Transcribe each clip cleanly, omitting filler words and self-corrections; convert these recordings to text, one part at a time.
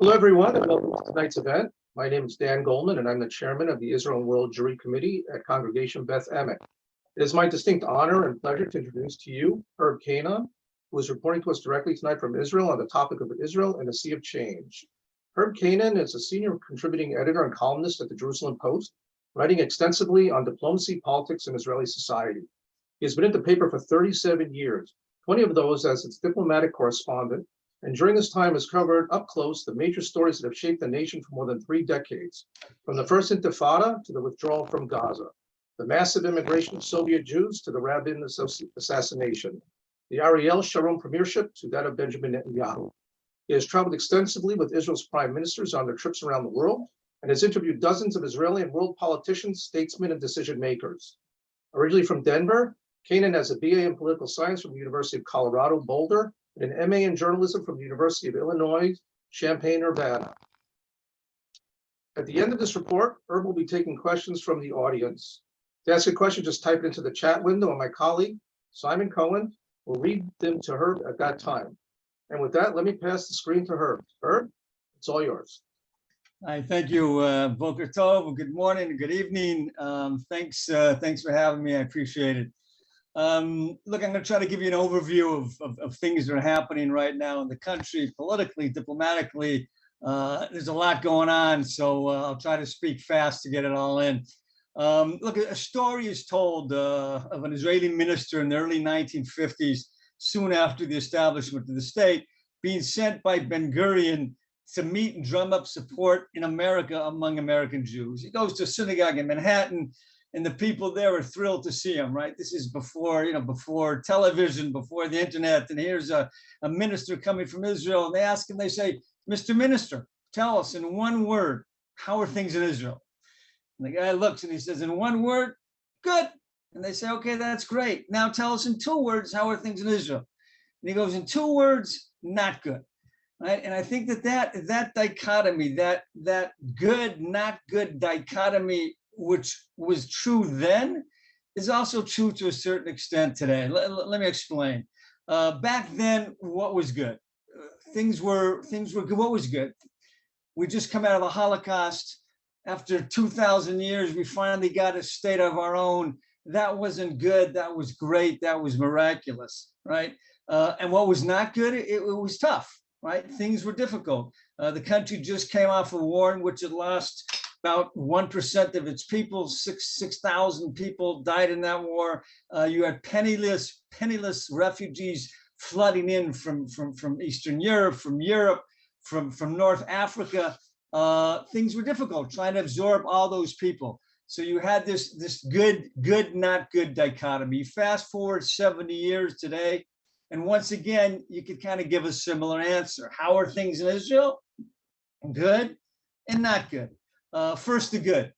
Hello, everyone, and welcome to tonight's event. My name is Dan Goldman, and I'm the chairman of the Israel and World Jury Committee at Congregation Beth Emek. It is my distinct honor and pleasure to introduce to you Herb Kainon, who is reporting to us directly tonight from Israel on the topic of Israel and the Sea of Change. Herb Kainon is a senior contributing editor and columnist at the Jerusalem Post, writing extensively on diplomacy, politics, and Israeli society. He has been at the paper for 37 years, 20 of those as its diplomatic correspondent, and during this time has covered up close the major stories that have shaped the nation for more than 3 decades, from the first Intifada to the withdrawal from Gaza, the massive immigration of Soviet Jews to the Rabin assassination, the Ariel Sharon premiership to that of Benjamin Netanyahu. He has traveled extensively with Israel's prime ministers on their trips around the world and has interviewed dozens of Israeli and world politicians, statesmen, and decision makers. Originally from Denver, Kainon has a BA in political science from the University of Colorado, Boulder, and an MA in journalism from the University of Illinois, Champaign-Urbana. At the end of this report, Herb will be taking questions from the audience. To ask a question, just type it into the chat window, and my colleague, Simon Cohen, will read them to Herb at that time. And with that, let me pass the screen to Herb. Herb, it's all yours. Hi, thank you, Boker Tov. Good morning, good evening. Thanks for having me. I appreciate it. Look, I'm going to try to give you an overview of things that are happening right now in the country, politically, diplomatically. There's a lot going on, so I'll try to speak fast to get it all in. Look, a story is told of an Israeli minister in the early 1950s, soon after the establishment of the state, being sent by Ben-Gurion to meet and drum up support in America among American Jews. He goes to a synagogue in Manhattan, and the people there are thrilled to see him, right? This is before, before television, before the internet. And here's a minister coming from Israel, and they ask him, they say, Mr. Minister, tell us in one word, how are things in Israel? And the guy looks and he says, in one word, good. And they say, okay, that's great. Now tell us in 2 words, how are things in Israel? And he goes, in 2 words, not good. Right? And I think that dichotomy, that good, not good dichotomy, which was true then, is also true to a certain extent today. Let me explain. Back then, what was good? Things were good. What was good? We just come out of a Holocaust. After 2,000 years, we finally got a state of our own. That wasn't good. That was great. That was miraculous, right? And what was not good? It was tough, right? Things were difficult. The country just came off a war in which it lost about 1% of its people. 6,000 people died in that war. You had penniless refugees flooding in from Eastern Europe, from North Africa. Things were difficult trying to absorb all those people. So you had this good, not good dichotomy. Fast forward 70 years today, and once again, you could kind of give a similar answer. How are things in Israel? Good and not good. First, the good.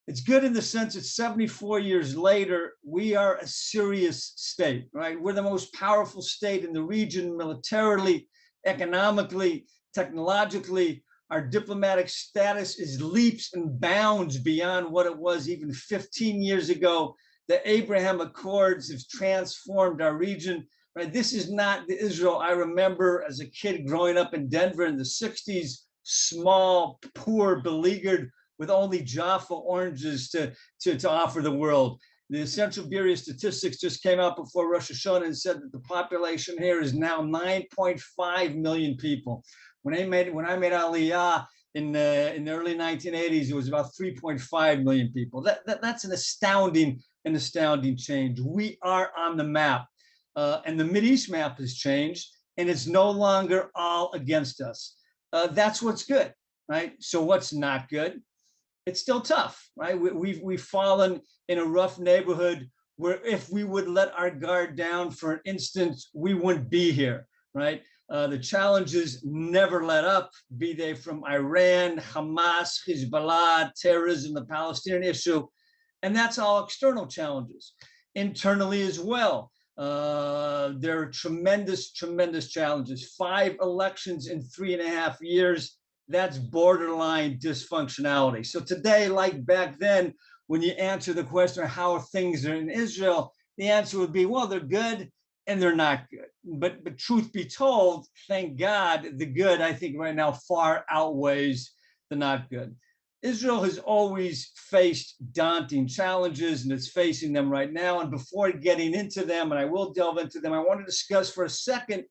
It's good in the sense that 74 years later, we are a serious state, right? We're the most powerful state in the region, militarily, economically, technologically. Our diplomatic status is leaps and bounds beyond what it was even 15 years ago. The Abraham Accords have transformed our region, right? This is not the Israel I remember as a kid growing up in Denver in the 60s, small, poor, beleaguered, with only Jaffa oranges to offer the world. The Central Bureau of Statistics just came out before Rosh Hashanah and said that the population here is now 9.5 million people. When I made Aliyah in the early 1980s, it was about 3.5 million people. That's an astounding change. We are on the map, and the Mideast map has changed, and it's no longer all against us. That's what's good, right? So what's not good? It's still tough, right? We've fallen in a rough neighborhood where if we would let our guard down for an instant, we wouldn't be here, right? The challenges never let up, be they from Iran, Hamas, Hezbollah, terrorism, the Palestinian issue, and that's all external challenges. Internally as well, there are tremendous challenges. 5 elections in 3.5 years. That's borderline dysfunctionality. So today, like back then, when you answer the question, how are things in Israel, the answer would be, well, they're good and they're not good. But truth be told, thank God, the good, I think right now far outweighs the not good. Israel has always faced daunting challenges, and it's facing them right now. And before getting into them, and I will delve into them, I want to discuss for a second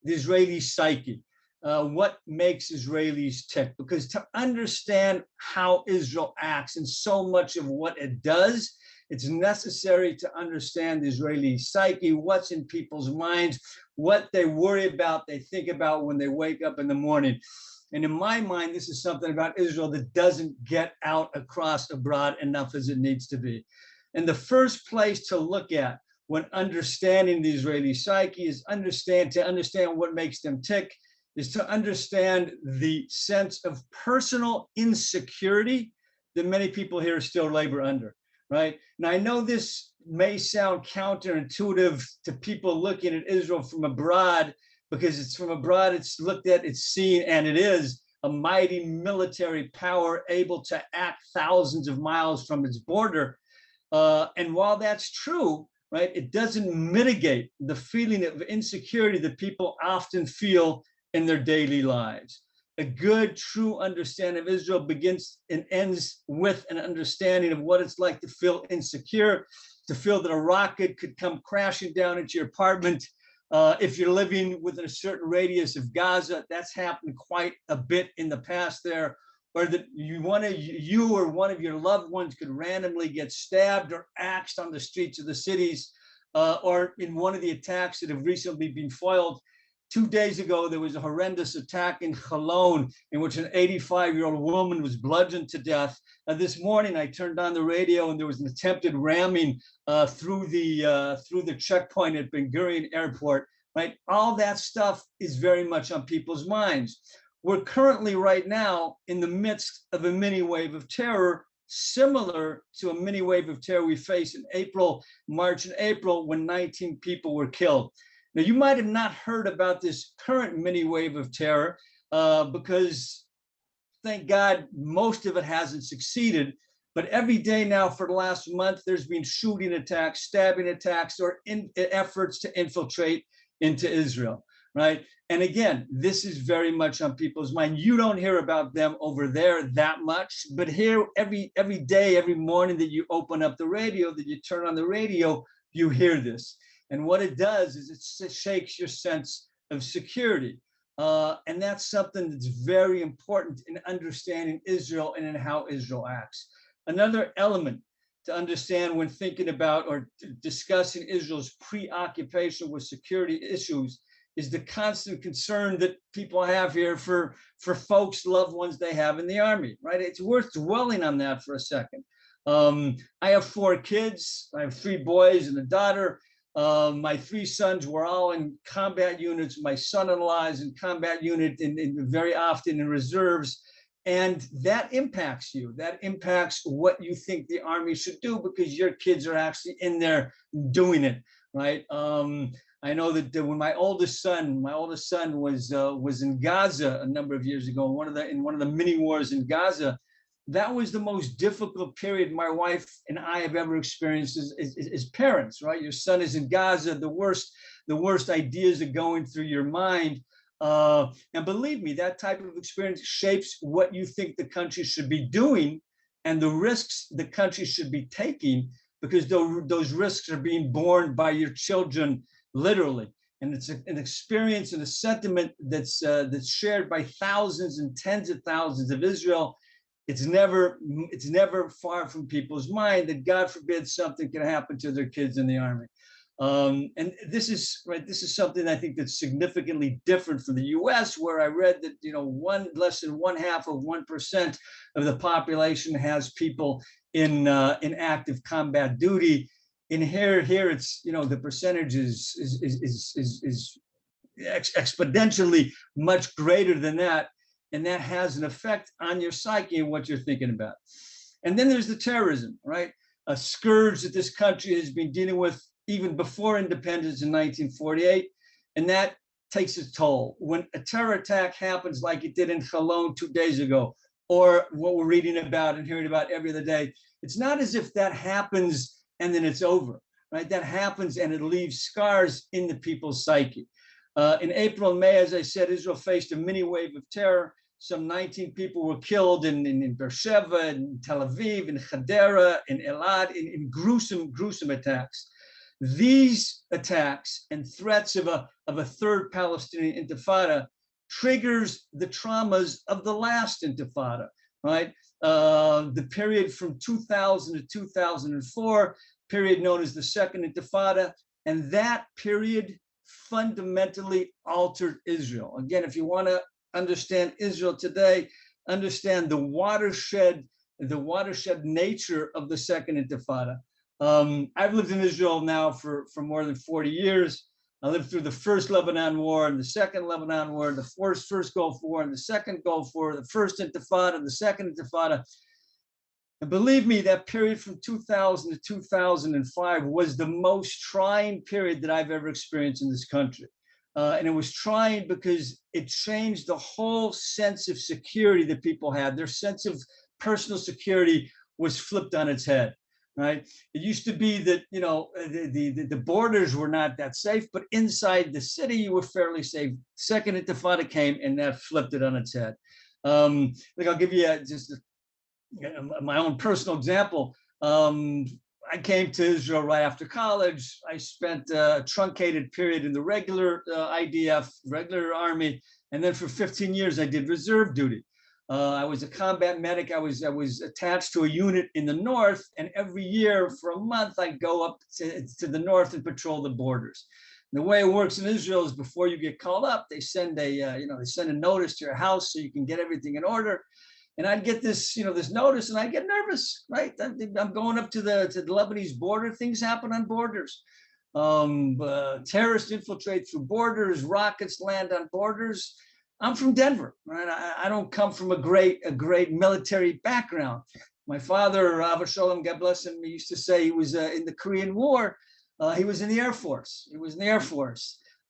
the Israeli psyche. What makes Israelis tick? Because to understand how Israel acts and so much of what it does, it's necessary to understand the Israeli psyche, what's in people's minds, what they worry about, they think about when they wake up in the morning. And in my mind, this is something about Israel that doesn't get out across abroad enough as it needs to be. And the first place to look at when understanding the Israeli psyche is to understand what makes them tick, is to understand the sense of personal insecurity that many people here still labor under, right? Now, I know this may sound counterintuitive to people looking at Israel from abroad, because it's from abroad, it's looked at, it's seen, and it is a mighty military power able to act thousands of miles from its border. And while that's true, right, it doesn't mitigate the feeling of insecurity that people often feel in their daily lives. A good, true understanding of Israel begins and ends with an understanding of what it's like to feel insecure, to feel that a rocket could come crashing down into your apartment. If you're living within a certain radius of Gaza, that's happened quite a bit in the past there, or that you or one of your loved ones could randomly get stabbed or axed on the streets of the cities, or in one of the attacks that have recently been foiled. 2 days ago, there was a horrendous attack in Cholon in which an 85-year-old woman was bludgeoned to death. This morning, I turned on the radio and there was an attempted ramming through the checkpoint at Ben Gurion Airport. Right, all that stuff is very much on people's minds. We're currently right now in the midst of a mini wave of terror, similar to a mini wave of terror we faced in March and April, when 19 people were killed. Now, you might have not heard about this current mini wave of terror because, thank God, most of it hasn't succeeded. But every day now for the last month, there's been shooting attacks, stabbing attacks, or efforts to infiltrate into Israel, right? And again, this is very much on people's mind. You don't hear about them over there that much, but here every day, every morning that you open up the radio, that you turn on the radio, you hear this. And what it does is it shakes your sense of security. And that's something that's very important in understanding Israel and in how Israel acts. Another element to understand when thinking about or discussing Israel's preoccupation with security issues is the constant concern that people have here for folks, loved ones they have in the army, right? It's worth dwelling on that for a second. I have 4 kids. I have 3 boys and a daughter. My 3 sons were all in combat units. My son-in-law is in combat unit in very often in reserves. And that impacts you. That impacts what you think the army should do, because your kids are actually in there doing it, right? I know that when my oldest son was in Gaza a number of years ago, in one of the mini wars in Gaza, that was the most difficult period my wife and I have ever experienced as parents, right? Your son is in Gaza, the worst ideas are going through your mind. And believe me, that type of experience shapes what you think the country should be doing and the risks the country should be taking, because those risks are being borne by your children, literally. And it's an experience and a sentiment that's shared by thousands and tens of thousands of Israel. It's never far from people's mind that, God forbid, something can happen to their kids in the army. And this is something I think that's significantly different from the U.S., where I read that less than 0.5% of the population has people in active combat duty. In here it's the percentage is exponentially much greater than that, and that has an effect on your psyche and what you're thinking about. And then there's the terrorism, right? A scourge that this country has been dealing with even before independence in 1948, and that takes its toll. When a terror attack happens like it did in Cholon 2 days ago, or what we're reading about and hearing about every other day, it's not as if that happens and then it's over, right? That happens and it leaves scars in the people's psyche. In April and May, as I said, Israel faced a mini wave of terror. Some 19 people were killed in Beersheba, in Tel Aviv, in Hadera, in Elad, in gruesome, gruesome attacks. These attacks and threats of a third Palestinian intifada triggers the traumas of the last intifada, right? The period from 2000 to 2004, period known as the Second Intifada, and that period fundamentally altered Israel. Again, if you want to understand Israel today, understand the watershed nature of the Second Intifada. I've lived in Israel now for more than 40 years. I lived through the first Lebanon War and the second Lebanon War, the first Gulf War and the second Gulf War, the first Intifada, the second Intifada. And believe me, that period from 2000 to 2005 was the most trying period that I've ever experienced in this country. And it was trying because it changed the whole sense of security that people had. Their sense of personal security was flipped on its head, right? It used to be that, you know, the borders were not that safe, but inside the city, you were fairly safe. Second Intifada came and that flipped it on its head. Like I'll give you my own personal example. I came to Israel right after college. I spent a truncated period in the regular IDF, regular army, and then for 15 years I did reserve duty. I was a combat medic. I was attached to a unit in the north, and every year for a month I'd go up to the north and patrol the borders. And the way it works in Israel is before you get called up, they send a notice to your house so you can get everything in order. And I'd get this, this notice, and I'd get nervous, right? I'm going up to the Lebanese border. Things happen on borders. Terrorists infiltrate through borders. Rockets land on borders. I'm from Denver, right? I don't come from a great military background. My father, Abba Sholem, God bless him, he used to say he was in the Korean War. He was in the Air Force.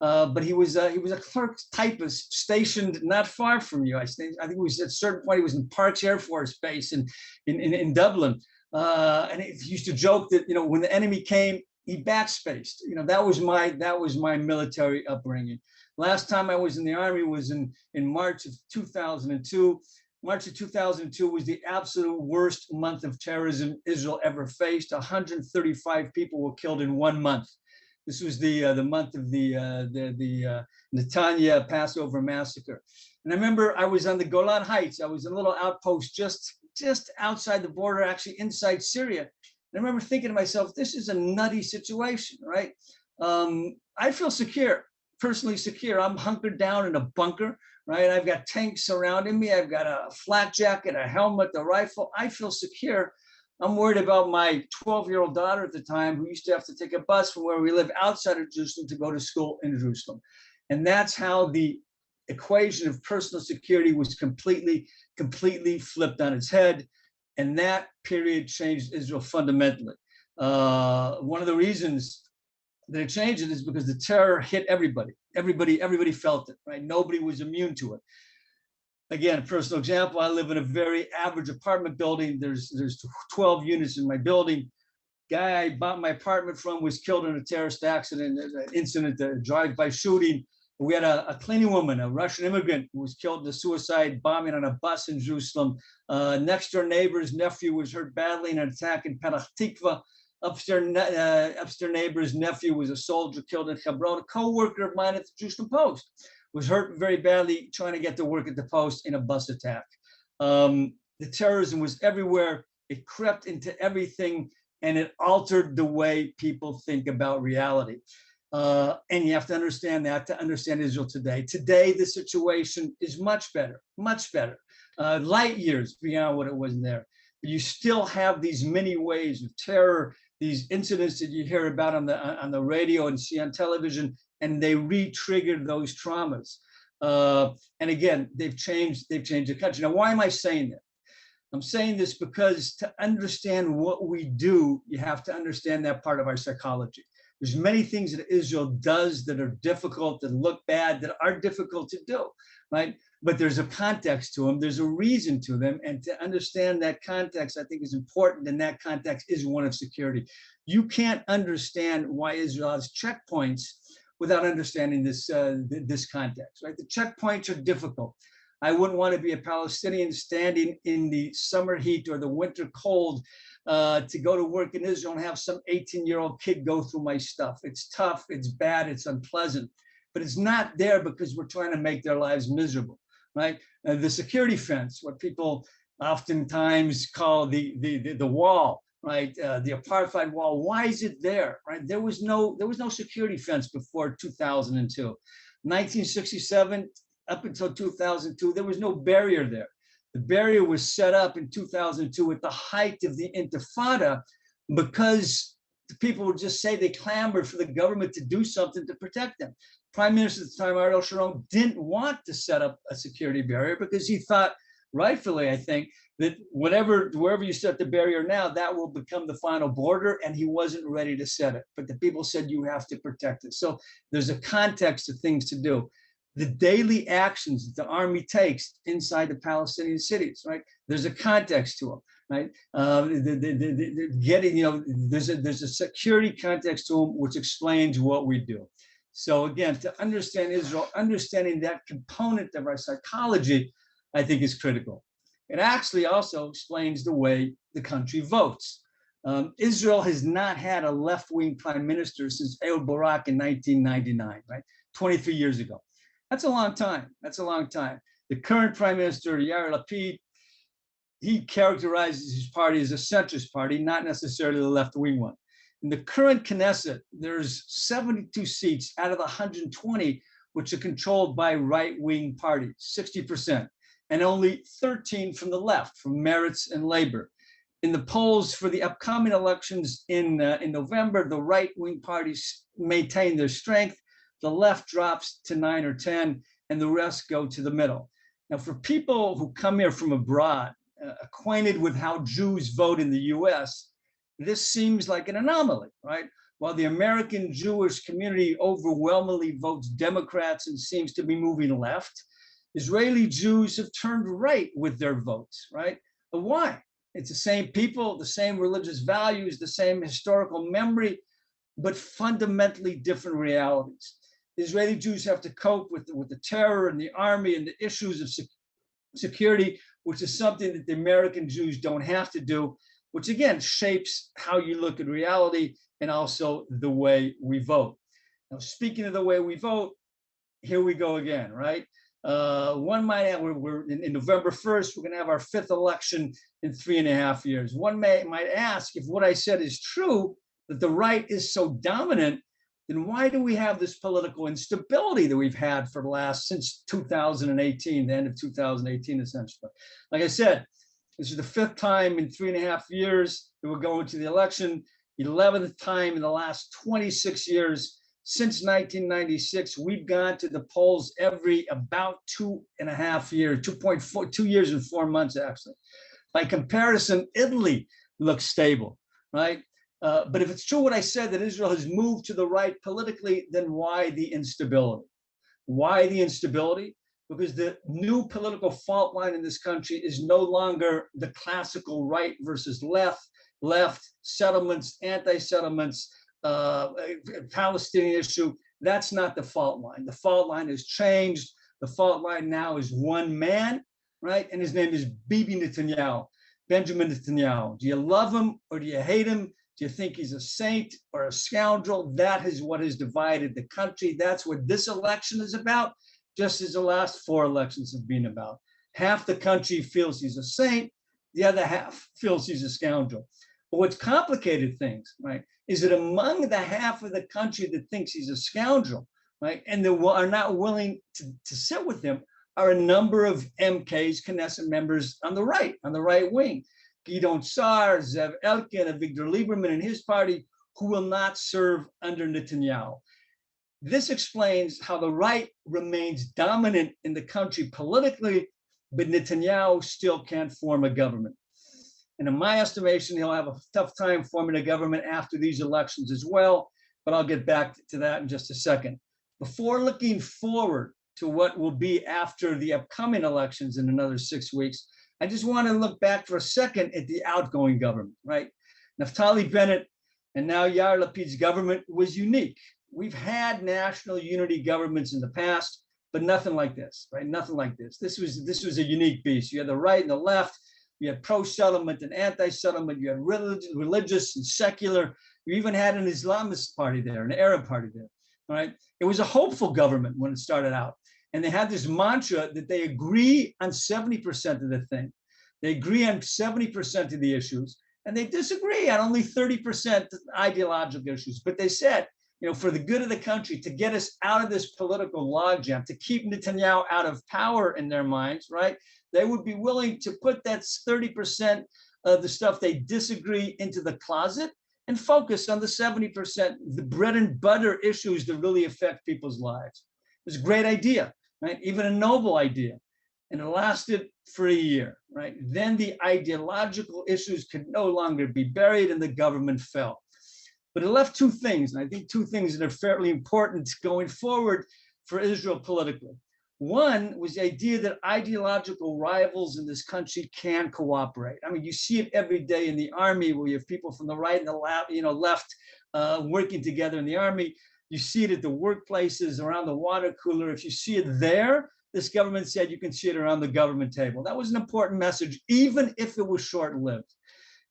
But he was a clerk typist stationed not far from you. I think it was at a certain point he was in Parks Air Force Base in Dublin, and he used to joke that when the enemy came, he backspaced. That was my military upbringing. Last time I was in the Army was in March of 2002. March of 2002 was the absolute worst month of terrorism Israel ever faced. 135 people were killed in 1 month. This was the month of the Netanya Passover massacre. And I remember I was on the Golan Heights. I was in a little outpost just outside the border, actually inside Syria. And I remember thinking to myself, this is a nutty situation, right? I feel secure, personally secure. I'm hunkered down in a bunker, right? I've got tanks surrounding me. I've got a flak jacket, a helmet, a rifle. I feel secure. I'm worried about my 12-year-old daughter at the time who used to have to take a bus from where we live outside of Jerusalem to go to school in Jerusalem. And that's how the equation of personal security was completely flipped on its head. And that period changed Israel fundamentally. One of the reasons that it changed it is because the terror hit everybody. Everybody felt it, right? Nobody was immune to it. Again, a personal example, I live in a very average apartment building. There's 12 units in my building. Guy I bought my apartment from was killed in a terrorist accident, an incident, a drive-by shooting. We had a cleaning woman, a Russian immigrant, who was killed in a suicide bombing on a bus in Jerusalem. Next door neighbor's nephew was hurt badly in an attack in Petach Tikva. Upstairs neighbor's nephew was a soldier killed in Hebron. A co-worker of mine at the Jerusalem Post was hurt very badly trying to get to work at the Post in a bus attack. The terrorism was everywhere. It crept into everything, and it altered the way people think about reality. And you have to understand that to understand Israel today. Today, the situation is much better, light years beyond what it was there. But you still have these many ways of terror, these incidents that you hear about on the radio and see on television, and they re-triggered those traumas. And again, they've changed the country. Now, why am I saying that? I'm saying this because to understand what we do, you have to understand that part of our psychology. There's many things that Israel does that are difficult, that look bad, that are difficult to do, right? But there's a context to them. There's a reason to them. And to understand that context, I think is important. And that context is one of security. You can't understand why Israel has checkpoints without understanding this context, right? The checkpoints are difficult. I wouldn't want to be a Palestinian standing in the summer heat or the winter cold to go to work in Israel and have some 18-year-old kid go through my stuff. It's tough, it's bad, it's unpleasant, but it's not there because we're trying to make their lives miserable, right? The security fence, what people oftentimes call the wall, right? The apartheid wall. Why is it there, right? There was no security fence before 2002. 1967 up until 2002, there was no barrier there. The barrier was set up in 2002 at the height of the Intifada because the people would just say they clamored for the government to do something to protect them. Prime Minister at the time, Ariel Sharon, didn't want to set up a security barrier because he thought, rightfully, I think, that wherever you set the barrier now, that will become the final border, and he wasn't ready to set it. But the people said, you have to protect it. So there's a context of things to do. The daily actions that the army takes inside the Palestinian cities, right? There's a context to them, right? There's a security context to them, which explains what we do. So again, to understand Israel, understanding that component of our psychology, I think is critical. It actually also explains the way the country votes. Israel has not had a left-wing prime minister since Ehud Barak in 1999, right? 23 years ago. That's a long time. That's a long time. The current prime minister, Yair Lapid, he characterizes his party as a centrist party, not necessarily the left-wing one. In the current Knesset, there's 72 seats out of the 120, which are controlled by right-wing parties, 60%, and only 13 from the left, from Meretz and Labor. In the polls for the upcoming elections in November, the right-wing parties maintain their strength. The left drops to 9 or 10, and the rest go to the middle. Now, for people who come here from abroad, acquainted with how Jews vote in the US, this seems like an anomaly, right? While the American Jewish community overwhelmingly votes Democrats and seems to be moving left, Israeli Jews have turned right with their votes, right? But why? It's the same people, the same religious values, the same historical memory, but fundamentally different realities. Israeli Jews have to cope with the terror and the army and the issues of security, which is something that the American Jews don't have to do, which again shapes how you look at reality and also the way we vote. Now, speaking of the way we vote, here we go again, right? One might add, we're in November 1st, we're going to have our 5th election in 3.5 years. One might ask, if what I said is true, that the right is so dominant, then why do we have this political instability that we've had for the last, since 2018, the end of 2018, essentially? Like I said, this is the 5th time in 3.5 years that we're going to the election, 11th time in the last 26 years. Since 1996, we've gone to the polls every about 2.5 years, 2 years and 4 months, actually. By comparison, Italy looks stable, right? But if it's true what I said, that Israel has moved to the right politically, then why the instability? Why the instability? Because the new political fault line in this country is no longer the classical right versus left, settlements, anti-settlements, Palestinian issue. That's not the fault line. The fault line has changed. The fault line now is one man, right? And his name is Bibi Netanyahu, Benjamin Netanyahu. Do you love him or do you hate him? Do you think he's a saint or a scoundrel? That is what has divided the country. That's what this election is about, just as the last 4 elections have been about. Half the country feels he's a saint. The other half feels he's a scoundrel. But what's complicated things, right, is that among the half of the country that thinks he's a scoundrel, right, and that are not willing to sit with him, are a number of MKs, Knesset members on the right wing. Gideon Sa'ar, Zev Elkin, and Avigdor Lieberman and his party, who will not serve under Netanyahu. This explains how the right remains dominant in the country politically, but Netanyahu still can't form a government. And in my estimation, he'll have a tough time forming a government after these elections as well, but I'll get back to that in just a second. Before looking forward to what will be after the upcoming elections in another 6 weeks, I just want to look back for a second at the outgoing government, right? Naftali Bennett and now Yair Lapid's government was unique. We've had national unity governments in the past, but nothing like this, right? Nothing like this. This was a unique beast. You had the right and the left. You had pro-settlement and anti-settlement. You had religious and secular. You even had an Islamist party there, an Arab party there, right? It was a hopeful government when it started out. And they had this mantra that they agree on 70% of the thing. They agree on 70% of the issues, and they disagree on only 30% ideological issues. But they said, for the good of the country, to get us out of this political logjam, to keep Netanyahu out of power in their minds, right? They would be willing to put that 30% of the stuff they disagree into the closet and focus on the 70%, the bread and butter issues that really affect people's lives. It was a great idea, right? Even a noble idea. And it lasted for a year, right? Then the ideological issues could no longer be buried and the government fell. But it left two things, and I think two things that are fairly important going forward for Israel politically. One was the idea that ideological rivals in this country can cooperate. I mean, you see it every day in the army where you have people from the right and the left working together in the army. You see it at the workplaces, around the water cooler. If you see it there, this government said you can see it around the government table. That was an important message, even if it was short-lived.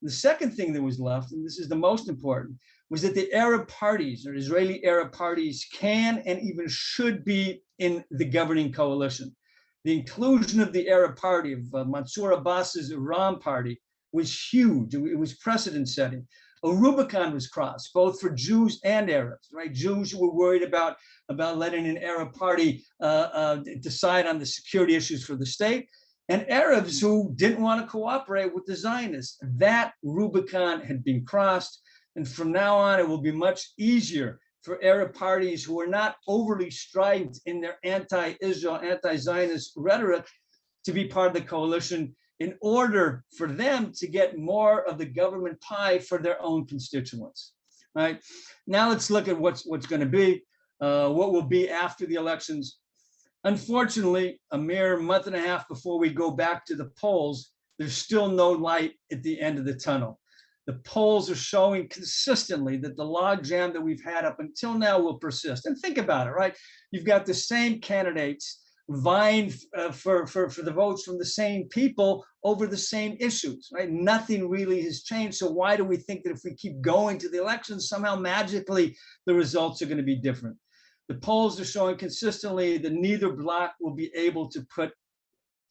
The second thing that was left, and this is the most important, was that the Arab parties or Israeli Arab parties can and even should be in the governing coalition. The inclusion of the Arab party, of Mansour Abbas's Ram party, was huge. It was precedent-setting. A Rubicon was crossed, both for Jews and Arabs, right? Jews who were worried about letting an Arab party decide on the security issues for the state, and Arabs who didn't want to cooperate with the Zionists. That Rubicon had been crossed. And from now on, it will be much easier for Arab parties who are not overly strident in their anti-Israel, anti-Zionist rhetoric to be part of the coalition in order for them to get more of the government pie for their own constituents, right? Now let's look at what's going to be, what will be after the elections. Unfortunately, a mere month and a half before we go back to the polls, there's still no light at the end of the tunnel. The polls are showing consistently that the logjam that we've had up until now will persist. And think about it, right? You've got the same candidates vying for the votes from the same people over the same issues, right? Nothing really has changed. So why do we think that if we keep going to the elections, somehow magically the results are going to be different? The polls are showing consistently that neither bloc will be able to put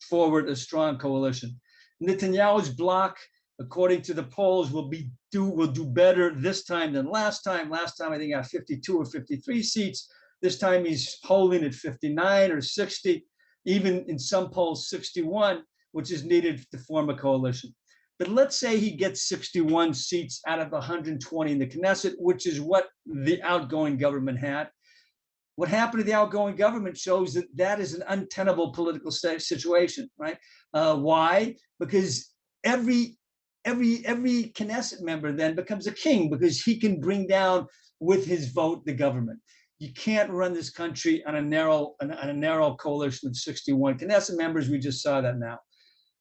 forward a strong coalition. Netanyahu's bloc, according to the polls, will do better this time than last time. Last time, I think, he got 52 or 53 seats. This time, he's holding at 59 or 60, even in some polls, 61, which is needed to form a coalition. But let's say he gets 61 seats out of the 120 in the Knesset, which is what the outgoing government had. What happened to the outgoing government shows that that is an untenable political situation, right? Why? Because every Knesset member then becomes a king because he can bring down with his vote the government. You can't run this country on a narrow coalition of 61 Knesset members. We just saw that now.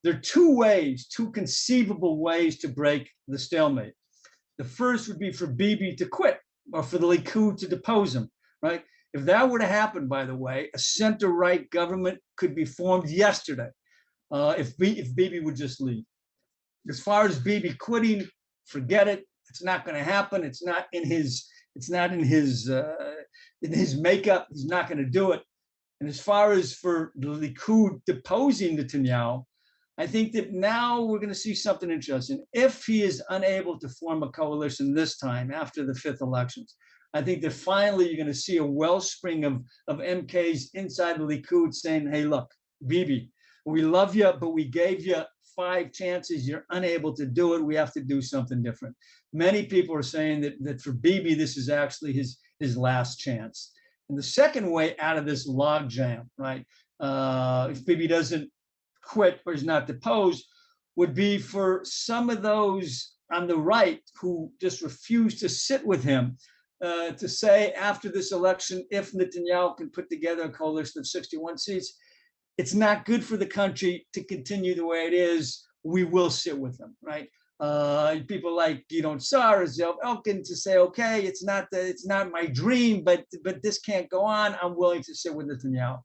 There are two conceivable ways to break the stalemate. The first would be for Bibi to quit or for the Likud to depose him, right? If that were to happen, by the way, a center-right government could be formed yesterday if Bibi would just leave. As far as Bibi quitting, forget it. It's not going to happen. It's not in his makeup. He's not going to do it. And as far as for the Likud deposing Netanyahu, I think that now we're going to see something interesting. If he is unable to form a coalition this time after the 5th elections, I think that finally you're going to see a wellspring of MKs inside the Likud saying, hey, look, Bibi, we love you, but we gave you 5 chances. You're unable to do it. We have to do something different. Many people are saying that for Bibi, this is actually his last chance. And the second way out of this logjam, right, if Bibi doesn't quit or is not deposed, would be for some of those on the right who just refuse to sit with him to say after this election, if Netanyahu can put together a coalition of 61 seats, it's not good for the country to continue the way it is. We will sit with them, right? People like Gideon Sa'ar, Zev Elkin to say, okay, it's not my dream, but this can't go on. I'm willing to sit with Netanyahu.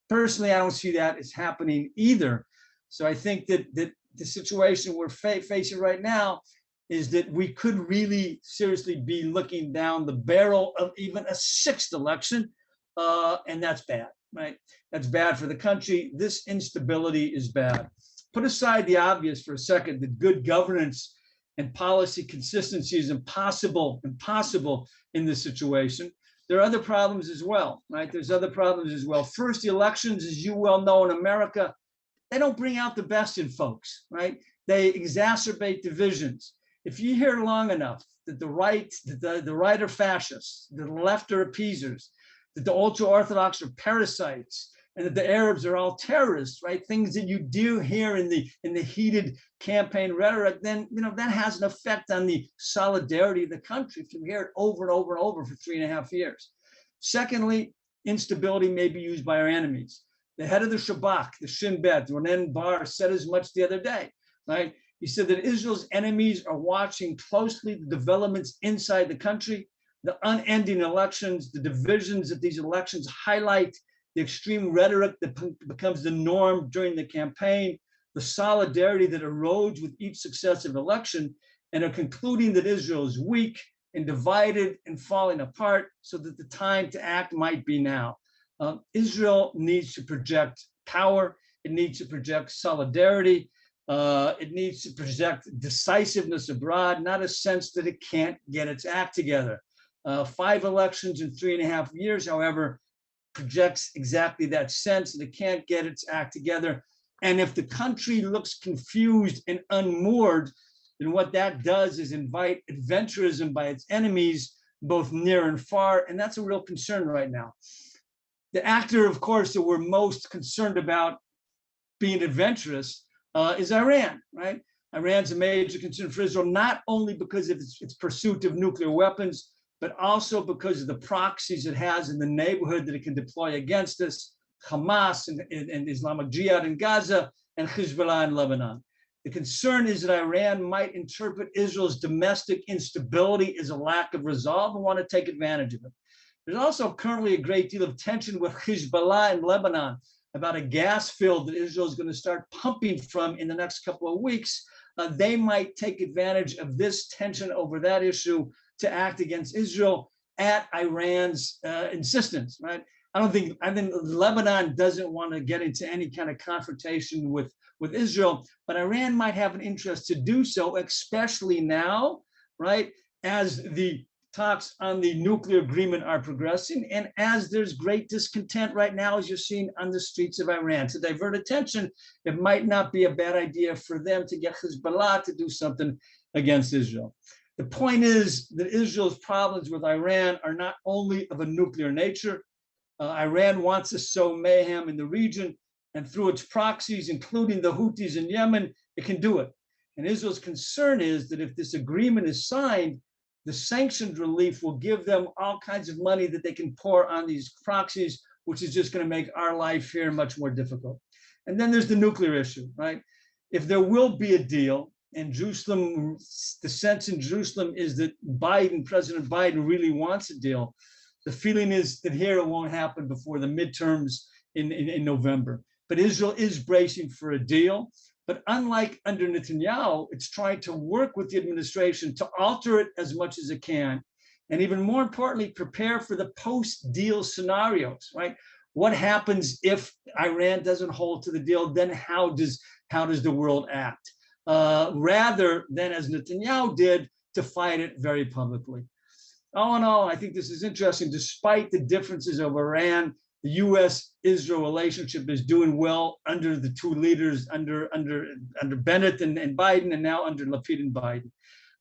Personally, I don't see that as happening either. So I think that the situation we're facing right now is that we could really seriously be looking down the barrel of even a sixth election, and that's bad, right? That's bad for the country. This instability is bad. Put aside the obvious for a second, that good governance and policy consistency is impossible in this situation. There are other problems as well, right? There's other problems as well. First, the elections, as you well know in America, they don't bring out the best in folks, right? They exacerbate divisions. If you hear long enough that the right are fascists, that the left are appeasers, that the ultra-Orthodox are parasites, and that the Arabs are all terrorists, right? Things that you do hear in the heated campaign rhetoric, then that has an effect on the solidarity of the country if you hear it over and over and over for 3.5 years. Secondly, instability may be used by our enemies. The head of the Shabak, the Shin Bet, Ronen Bar, said as much the other day, right? He said that Israel's enemies are watching closely the developments inside the country, the unending elections, the divisions that these elections highlight, the extreme rhetoric that becomes the norm during the campaign, the solidarity that erodes with each successive election, and are concluding that Israel is weak and divided and falling apart, so that the time to act might be now. Israel needs to project power. It needs to project solidarity. It needs to project decisiveness abroad, not a sense that it can't get its act together. 5 elections in 3.5 years, however, projects exactly that sense that it can't get its act together. And if the country looks confused and unmoored, then what that does is invite adventurism by its enemies, both near and far. And that's a real concern right now. The actor, of course, that we're most concerned about being adventurous is Iran, right? Iran's a major concern for Israel, not only because of its pursuit of nuclear weapons, but also because of the proxies it has in the neighborhood that it can deploy against us, Hamas and Islamic Jihad in Gaza, and Hezbollah in Lebanon. The concern is that Iran might interpret Israel's domestic instability as a lack of resolve and want to take advantage of it. There's also currently a great deal of tension with Hezbollah in Lebanon about a gas field that Israel is going to start pumping from in the next couple of weeks. They might take advantage of this tension over that issue to act against Israel at Iran's insistence, right? I think Lebanon doesn't want to get into any kind of confrontation with Israel, but Iran might have an interest to do so, especially now, right? As the talks on the nuclear agreement are progressing, and as there's great discontent right now, as you're seeing on the streets of Iran. To divert attention, it might not be a bad idea for them to get Hezbollah to do something against Israel. The point is that Israel's problems with Iran are not only of a nuclear nature. Iran wants to sow mayhem in the region, and through its proxies, including the Houthis in Yemen, it can do it. And Israel's concern is that if this agreement is signed, the sanctioned relief will give them all kinds of money that they can pour on these proxies, which is just going to make our life here much more difficult. And then there's the nuclear issue, right? If there will be a deal, and Jerusalem, the sense in Jerusalem is that President Biden really wants a deal. The feeling is that here it won't happen before the midterms in November. But Israel is bracing for a deal. But unlike under Netanyahu, it's trying to work with the administration to alter it as much as it can. And even more importantly, prepare for the post-deal scenarios, right? What happens if Iran doesn't hold to the deal? Then how does the world act? Rather than, as Netanyahu did, to fight it very publicly. All in all, I think this is interesting. Despite the differences of Iran, the U.S.-Israel relationship is doing well under the two leaders, under Bennett and Biden, and now under Lapid and Biden.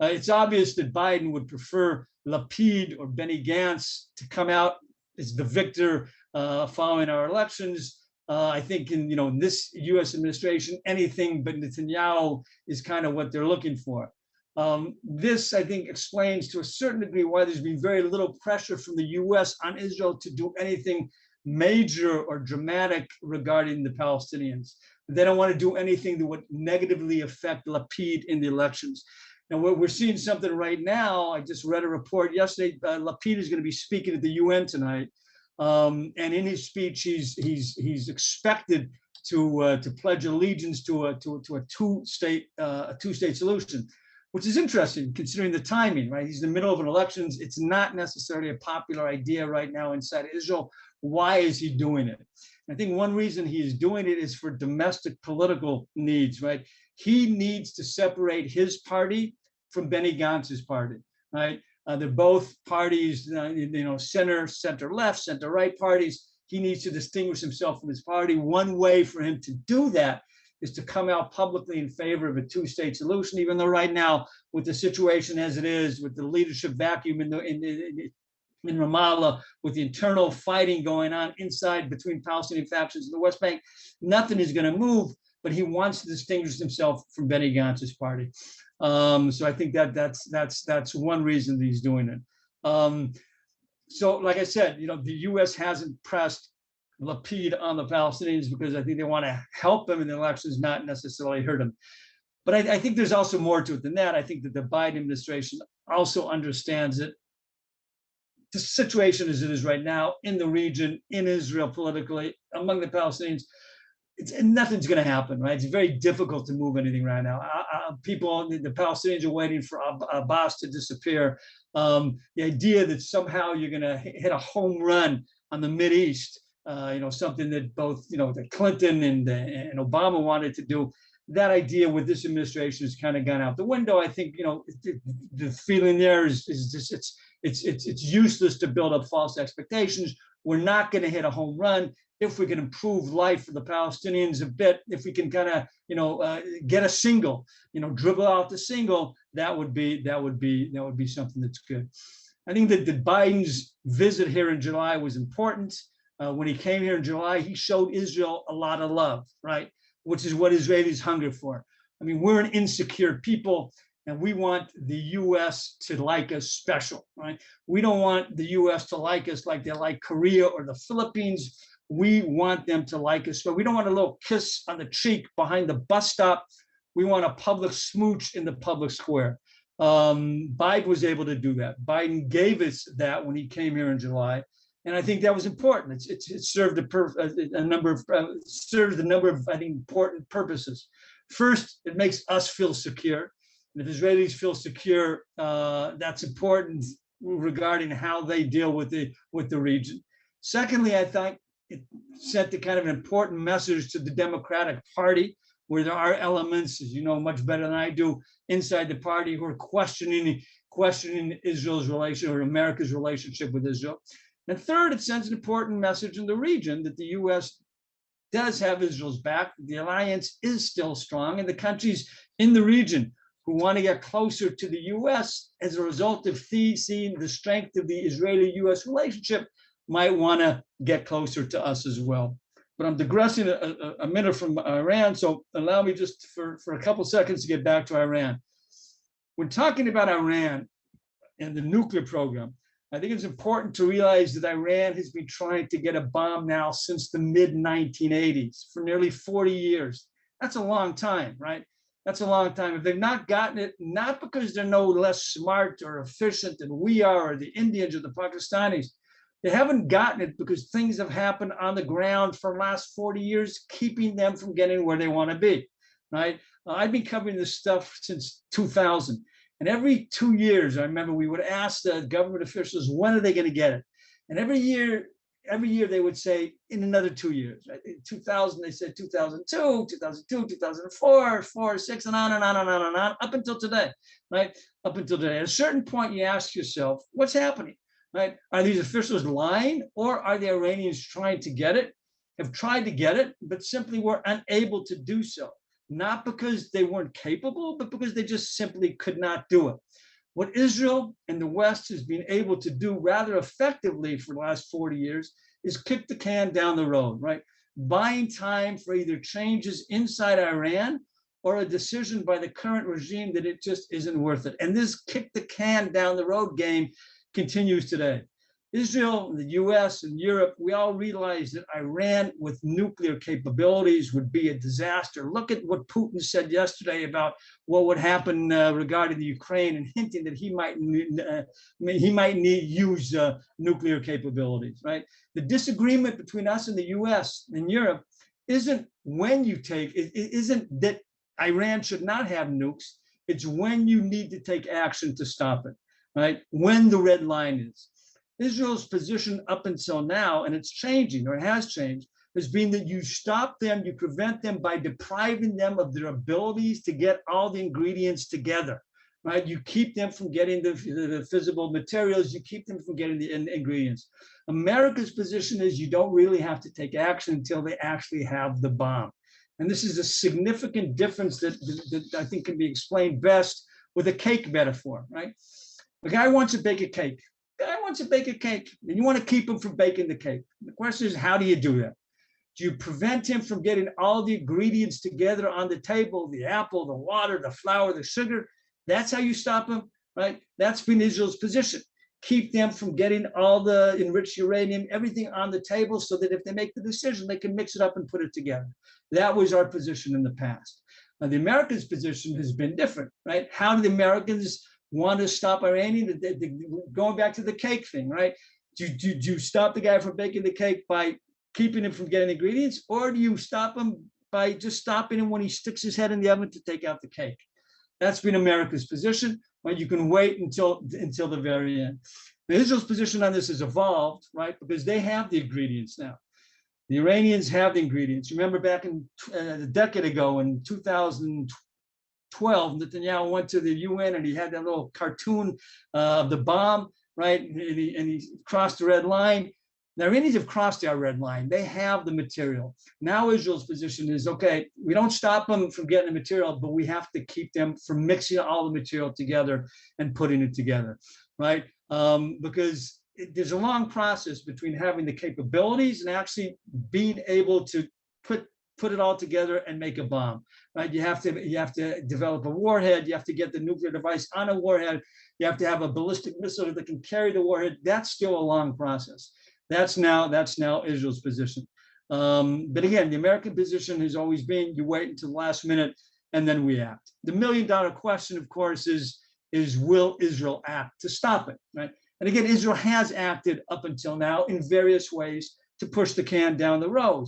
It's obvious that Biden would prefer Lapid or Benny Gantz to come out as the victor following our elections. I think in this U.S. administration, anything but Netanyahu is kind of what they're looking for. This, I think, explains to a certain degree why there's been very little pressure from the US on Israel to do anything major or dramatic regarding the Palestinians. They don't want to do anything that would negatively affect Lapid in the elections. And we're seeing something right now. I just read a report yesterday. Lapid is going to be speaking at the UN tonight, and in his speech, he's expected to pledge allegiance to a two-state solution, which is interesting considering the timing. Right, he's in the middle of an elections. It's not necessarily a popular idea right now inside Israel. Why is he doing it? I think one reason he is doing it is for domestic political needs, right? He needs to separate his party from Benny Gantz's party, right? They're both parties, center left, center right parties. He needs to distinguish himself from his party. One way for him to do that is to come out publicly in favor of a two-state solution, even though right now, with the situation as it is, with the leadership vacuum in Ramallah, with the internal fighting going on inside between Palestinian factions in the West Bank, nothing is going to move, but he wants to distinguish himself from Benny Gantz's party. So I think that's one reason that he's doing it. So like I said, the US hasn't pressed Lapid on the Palestinians because I think they want to help them in the elections, not necessarily hurt them. But I think there's also more to it than that. I think that the Biden administration also understands it. The situation as it is right now in the region, in Israel politically, among the Palestinians, nothing's going to happen, right? It's very difficult to move anything right now. The Palestinians are waiting for Abbas to disappear. The idea that somehow you're going to hit a home run on the Mideast, something that both, that Clinton and Obama wanted to do, that idea with this administration has kind of gone out the window. I think, the feeling there is just, it's useless to build up false expectations. We're not going to hit a home run. If we can improve life for the Palestinians a bit, if we can kind of, get a single, dribble out the single, that would be something that's good. I think that Biden's visit here in July was important. When he came here in July, he showed Israel a lot of love, right? Which is what Israelis hunger for. I mean, we're an insecure people, and we want the US to like us special, right? We don't want the US to like us like they like Korea or the Philippines. We want them to like us. So we don't want a little kiss on the cheek behind the bus stop. We want a public smooch in the public square. Biden was able to do that. Biden gave us that when he came here in July. And I think that was important. It served a number of, I think, important purposes. First, it makes us feel secure. And if Israelis feel secure, that's important regarding how they deal with the region. Secondly, I think it sent a kind of an important message to the Democratic Party, where there are elements, as you know much better than I do, inside the party who are questioning Israel's relation or America's relationship with Israel. And third, it sends an important message in the region that the US does have Israel's back, the alliance is still strong, and the countries in the region who want to get closer to the US as a result of seeing the strength of the Israeli-US relationship might want to get closer to us as well. But I'm digressing a minute from Iran, so allow me just for a couple seconds to get back to Iran. When talking about Iran and the nuclear program, I think it's important to realize that Iran has been trying to get a bomb now since the mid-1980s for nearly 40 years. That's a long time, right? That's a long time. If they've not gotten it, not because they're no less smart or efficient than we are, or the Indians or the Pakistanis, they haven't gotten it because things have happened on the ground for the last 40 years, keeping them from getting where they want to be, right? I've been covering this stuff since 2000. And every 2 years, I remember we would ask the government officials, when are they going to get it? And every year they would say, in another 2 years. Right? In 2000, they said 2002, 2002, 2004, 4, 6, and on and on and on and on, up until today, right? Up until today. At a certain point, you ask yourself, what's happening, right? Are these officials lying, or are the Iranians trying to get it, have tried to get it, but simply were unable to do so? Not because they weren't capable, but because they just simply could not do it. What Israel and the West has been able to do rather effectively for the last 40 years is kick the can down the road, right? Buying time for either changes inside Iran or a decision by the current regime that it just isn't worth it. And this kick the can down the road game continues today. Israel, the US, and Europe, we all realize that Iran with nuclear capabilities would be a disaster. Look at what Putin said yesterday about what would happen regarding the Ukraine, and hinting that he might need use nuclear capabilities, right? The disagreement between us and the US and Europe isn't when you take, it isn't that Iran should not have nukes, it's when you need to take action to stop it, right? When the red line is. Israel's position up until now, and it's changing, or it has changed, has been that you stop them, you prevent them by depriving them of their abilities to get all the ingredients together, right? You keep them from getting the physical materials, you keep them from getting the ingredients. America's position is you don't really have to take action until they actually have the bomb. And this is a significant difference that I think can be explained best with a cake metaphor, right? A guy wants to bake a cake. Guy wants to bake a cake, and you want to keep him from baking the cake. The question is, how do you do that? Do you prevent him from getting all the ingredients together on the table, the apple, the water, the flour, the sugar? That's how you stop him, right? That's been Israel's position. Keep them from getting all the enriched uranium, everything on the table, so that if they make the decision, they can mix it up and put it together. That was our position in the past. Now, the Americans' position has been different, right? How do the Americans want to stop Iranian? Going back to the cake thing, right? Do you stop the guy from baking the cake by keeping him from getting ingredients, or do you stop him by just stopping him when he sticks his head in the oven to take out the cake? That's been America's position, right? You can wait until the very end. Now, Israel's position on this has evolved, right? Because they have the ingredients now. The Iranians have the ingredients. Remember back in a decade ago, in 2012, Netanyahu went to the UN and he had that little cartoon of the bomb, right? And he crossed the red line. The Iranians have crossed our red line. They have the material. Now Israel's position is, okay, we don't stop them from getting the material, but we have to keep them from mixing all the material together and putting it together, right? Because there's a long process between having the capabilities and actually being able to put it all together and make a bomb, right? You have to develop a warhead. You have to get the nuclear device on a warhead. You have to have a ballistic missile that can carry the warhead. That's still a long process. That's now Israel's position. But again, the American position has always been you wait until the last minute and then we act. The million-dollar question, of course, is will Israel act to stop it, right? And again, Israel has acted up until now in various ways to push the can down the road.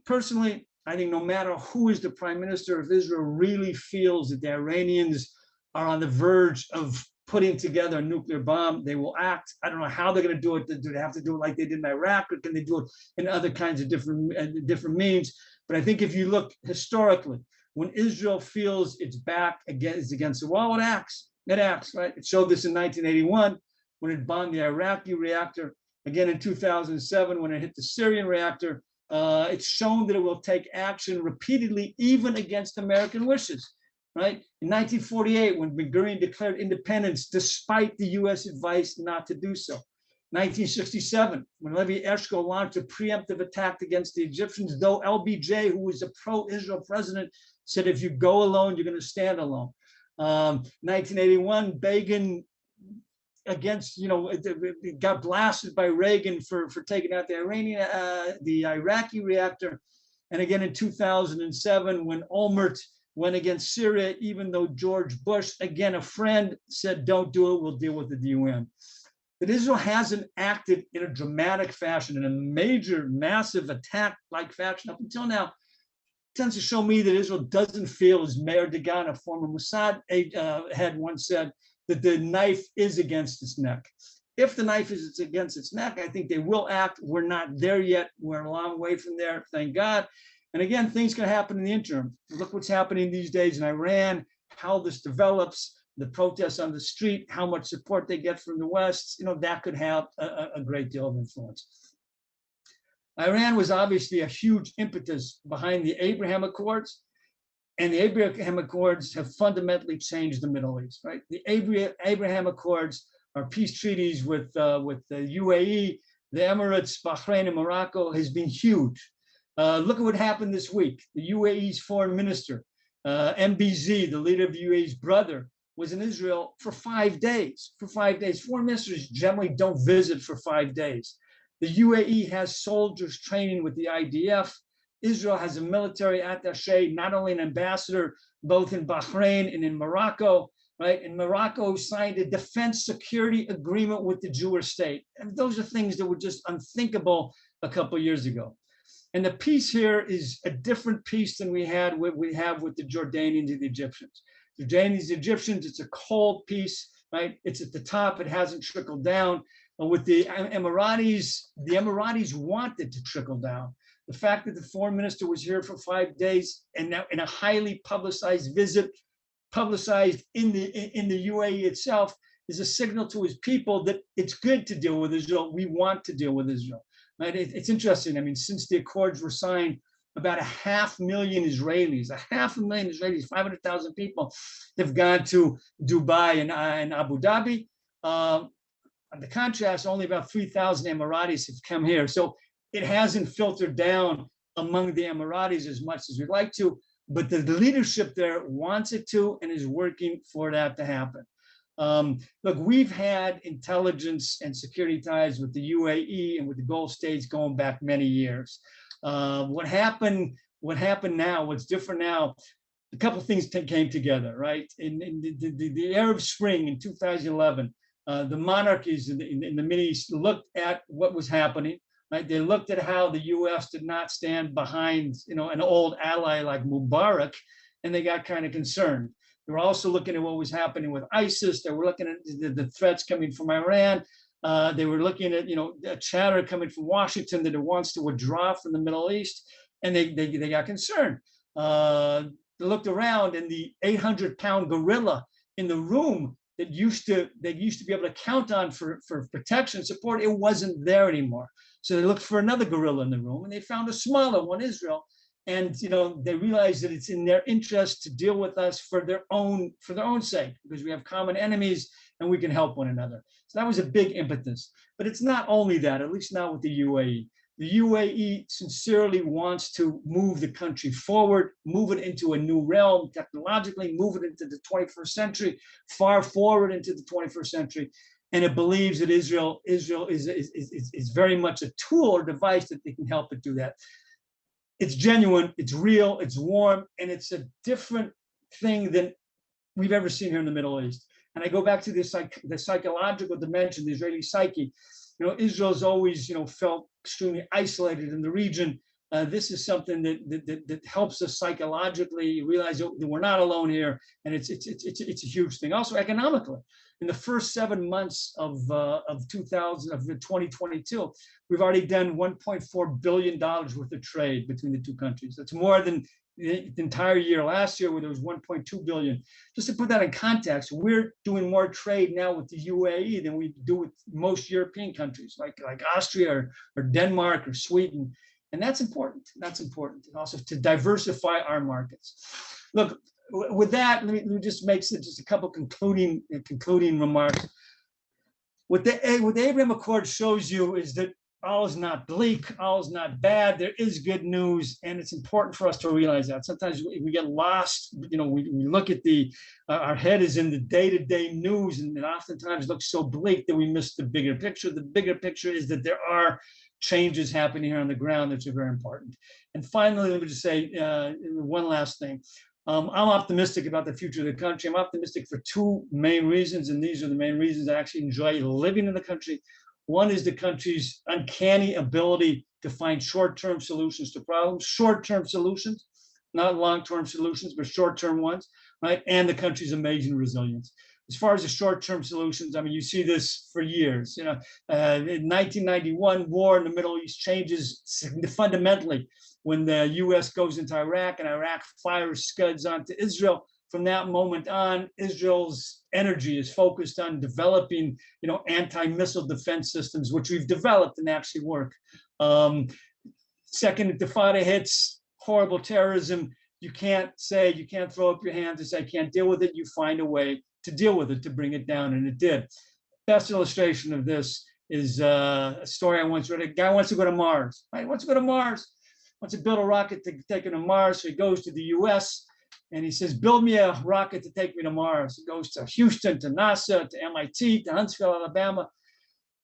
Personally, I think no matter who is the prime minister, if Israel really feels that the Iranians are on the verge of putting together a nuclear bomb, they will act. I don't know how they're going to do it. Do they have to do it like they did in Iraq, or can they do it in other kinds of different means? But I think if you look historically, when Israel feels its back is against the wall, it acts. It acts, right? It showed this in 1981 when it bombed the Iraqi reactor. Again, in 2007, when it hit the Syrian reactor. It's shown that it will take action repeatedly, even against American wishes, right? In 1948, when Ben Gurion declared independence, despite the US advice not to do so. 1967, when Levi Eshkol launched a preemptive attack against the Egyptians, though LBJ, who was a pro-Israel president, said, if you go alone, you're going to stand alone. 1981, Begin against, got blasted by Reagan for taking out the Iraqi reactor. And again, in 2007, when Olmert went against Syria, even though George Bush, again, a friend, said, don't do it, we'll deal with the UN. But Israel hasn't acted in a dramatic fashion, in a major, massive attack-like fashion up until now. It tends to show me that Israel doesn't feel, as Meir Dagan, a former Mossad head, once said, that the knife is against its neck. If the knife is against its neck, I think they will act. We're not there yet. We're a long way from there, thank God. And again, things can happen in the interim. Look what's happening these days in Iran, how this develops, the protests on the street, how much support they get from the West. That could have a great deal of influence. Iran was obviously a huge impetus behind the Abraham Accords. And the Abraham Accords have fundamentally changed the Middle East, right? The Abraham Accords are peace treaties with the UAE, the Emirates, Bahrain, and Morocco has been huge. Look at what happened this week. The UAE's foreign minister, MBZ, the leader of UAE's brother, was in Israel for 5 days. For 5 days. Foreign ministers generally don't visit for 5 days. The UAE has soldiers training with the IDF. Israel has a military attaché, not only an ambassador, both in Bahrain and in Morocco, right? And Morocco signed a defense security agreement with the Jewish state. And those are things that were just unthinkable a couple of years ago. And the peace here is a different peace than we have with the Jordanians and the Egyptians. The Jordanians, the Egyptians, it's a cold peace, right? It's at the top, it hasn't trickled down. With the Emiratis wanted to trickle down. The fact that the foreign minister was here for 5 days and now in a highly publicized visit, publicized in the UAE itself, is a signal to his people that it's good to deal with Israel. We want to deal with Israel. Right? It's interesting. I mean, since the accords were signed, about 500,000 Israelis, 500,000 Israelis, 500,000 people have gone to Dubai and Abu Dhabi. On the contrast, only about 3,000 Emiratis have come here. So it hasn't filtered down among the Emiratis as much as we'd like to, but the leadership there wants it to and is working for that to happen. Look, we've had intelligence and security ties with the UAE and with the Gulf states going back many years. What happened now, what's different now, a couple of things came together, right? In the Arab Spring in 2011, the monarchies in the Middle East looked at what was happening, right? They looked at how the US did not stand behind, an old ally like Mubarak, and they got kind of concerned. They were also looking at what was happening with ISIS. They were looking at the threats coming from Iran. They were looking at, a chatter coming from Washington that it wants to withdraw from the Middle East, and they got concerned. They looked around, and the 800-pound gorilla in the room that used to be able to count on for protection and support, it wasn't there anymore. So they looked for another gorilla in the room, and they found a smaller one, Israel. And they realized that it's in their interest to deal with us for their own sake, because we have common enemies and we can help one another. So that was a big impetus. But it's not only that, at least not with the UAE. The UAE sincerely wants to move the country forward, move it into a new realm technologically, move it into the 21st century, far forward into the 21st century. And it believes that Israel is very much a tool or device that they can help it do that. It's genuine, it's real, it's warm, and it's a different thing than we've ever seen here in the Middle East. And I go back to the psychological dimension, the Israeli psyche. Israel's always, felt extremely isolated in the region. This is something that helps us psychologically realize that we're not alone here, and it's a huge thing. Also economically, in the first 7 months of 2022, we've already done $1.4 billion worth of trade between the two countries. That's more than the entire year last year, where there was 1.2 billion. Just to put that in context, we're doing more trade now with the UAE than we do with most European countries, like Austria or Denmark or Sweden. And that's important. That's important. And also to diversify our markets. Look, with that, let me just make just a couple concluding remarks. What the Abraham Accord shows you is that all is not bleak, all is not bad. There is good news, and it's important for us to realize that. Sometimes we get lost. We look at our head is in the day-to-day news, and it oftentimes looks so bleak that we miss the bigger picture. The bigger picture is that there are changes happening here on the ground that are very important. And finally, let me just say one last thing. I'm optimistic about the future of the country. I'm optimistic for two main reasons, and these are the main reasons I actually enjoy living in the country. One is the country's uncanny ability to find short-term solutions to problems, short-term solutions, not long-term solutions, but short-term ones, right? And the country's amazing resilience. As far as the short-term solutions, I mean, you see this for years. In 1991, war in the Middle East changes fundamentally when the U.S. goes into Iraq and Iraq fires Scuds onto Israel. From that moment on, Israel's energy is focused on developing, anti-missile defense systems, which we've developed and actually work. Second Intifada hits, horrible terrorism. You can't throw up your hands and say, I can't deal with it. You find a way to deal with it, to bring it down, and it did. Best illustration of this is a story I once read. A guy wants to go to Mars, right? He wants to go to Mars. wants to build a rocket to take him to Mars. So he goes to the US and he says, build me a rocket to take me to Mars. He goes to Houston, to NASA, to MIT, to Huntsville, Alabama.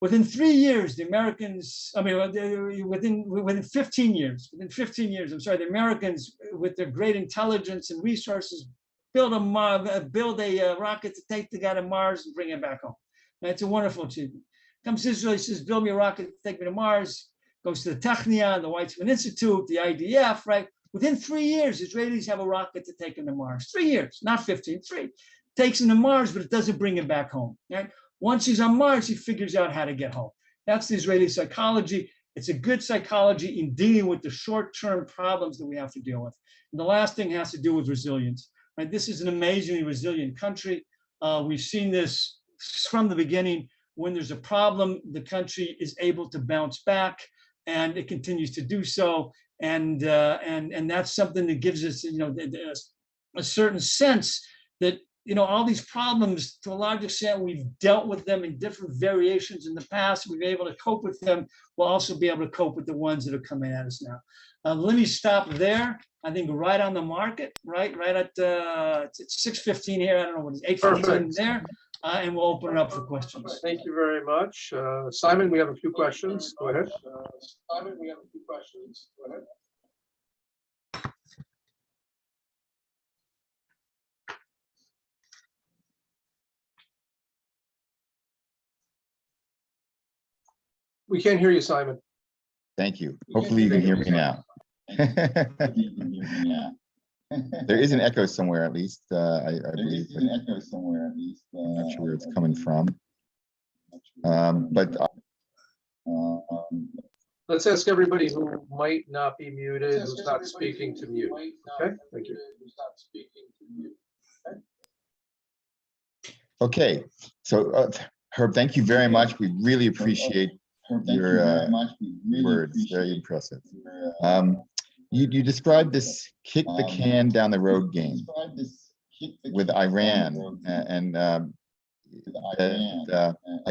Within 3 years, the Americans, within 15 years, I'm sorry, the Americans, with their great intelligence and resources, build a rocket to take the guy to Mars and bring him back home. And it's a wonderful achievement. Comes to Israel, he says, build me a rocket to take me to Mars. Goes to the Technion, the Weizmann Institute, the IDF, right? Within 3 years, Israelis have a rocket to take him to Mars. 3 years, not 15, 3. Takes him to Mars, but it doesn't bring him back home, right? Once he's on Mars, he figures out how to get home. That's the Israeli psychology. It's a good psychology in dealing with the short-term problems that we have to deal with. And the last thing has to do with resilience, right? This is an amazingly resilient country. We've seen this from the beginning. When there's a problem, the country is able to bounce back, and it continues to do so. And that's something that gives us, a certain sense that, all these problems, to a large extent, we've dealt with them in different variations in the past. We've been able to cope with them. We'll also be able to cope with the ones that are coming at us now. Let me stop there. I think right on the market, right at it's 6:15 here. I don't know what it's 8:15 there. And we'll open it up for questions. Thank you very much. Simon, we have a few questions. Go ahead. We can't hear you, Simon. Thank you. Hopefully you can hear me now. There is an echo somewhere, at least. I believe. I'm not sure where it's coming from. Let's ask everybody who might not be muted, who's not speaking, to mute. Okay, thank you. Okay, so Herb, thank you very much. We really appreciate your words. Very impressive. You described this kick the can down the road game with Iran, and I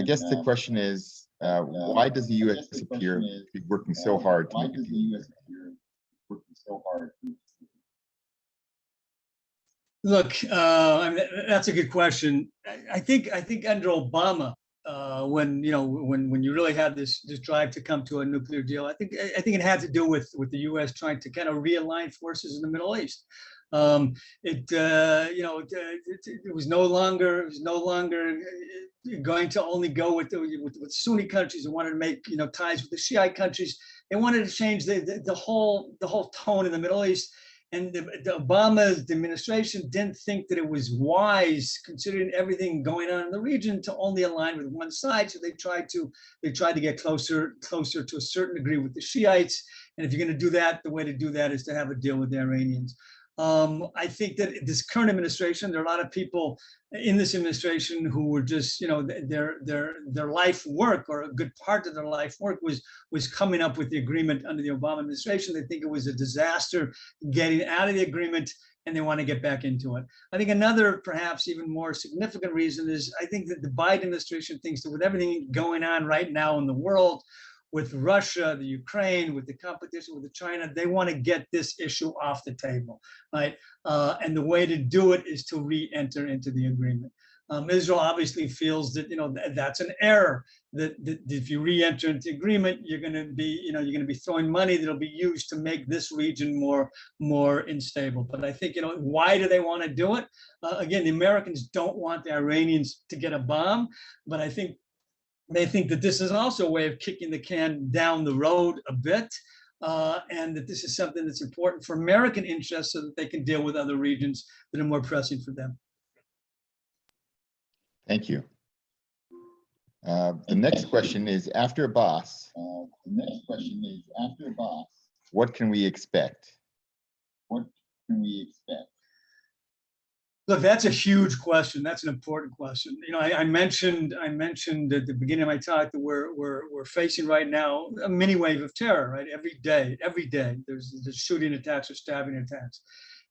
guess the question is, why does the U.S. appear to be working so hard to make a deal? Look, that's a good question. I think under Obama, when you really had this drive to come to a nuclear deal, I think it had to do with the U.S. trying to kind of realign forces in the Middle East. It was no longer going to only go with Sunni countries who wanted to make ties with the Shiite countries. They wanted to change the whole tone in the Middle East. And the Obama administration didn't think that it was wise, considering everything going on in the region, to only align with one side. So they tried to get closer to a certain degree with the Shiites. And if you're going to do that, the way to do that is to have a deal with the Iranians. I think that this current administration, there are a lot of people in this administration who were just, their life work, or a good part of their life work, was coming up with the agreement under the Obama administration. They think it was a disaster getting out of the agreement, and they want to get back into it. I think another, perhaps even more significant reason is, I think that the Biden administration thinks that with everything going on right now in the world, with Russia, the Ukraine, with the competition with the China, they want to get this issue off the table, right? And the way to do it is to re-enter into the agreement. Israel obviously feels that that's an error. That if you re-enter into the agreement, you're going to be throwing money that'll be used to make this region more unstable. But I think why do they want to do it? Again, the Americans don't want the Iranians to get a bomb, but I think they think that this is also a way of kicking the can down the road a bit, and that this is something that's important for American interests, so that they can deal with other regions that are more pressing for them. Thank you. The next question is, after Abbas, what can we expect? Look, that's a huge question. That's an important question. I mentioned at the beginning of my talk that we're facing right now a mini wave of terror, right? Every day, there's shooting attacks or stabbing attacks.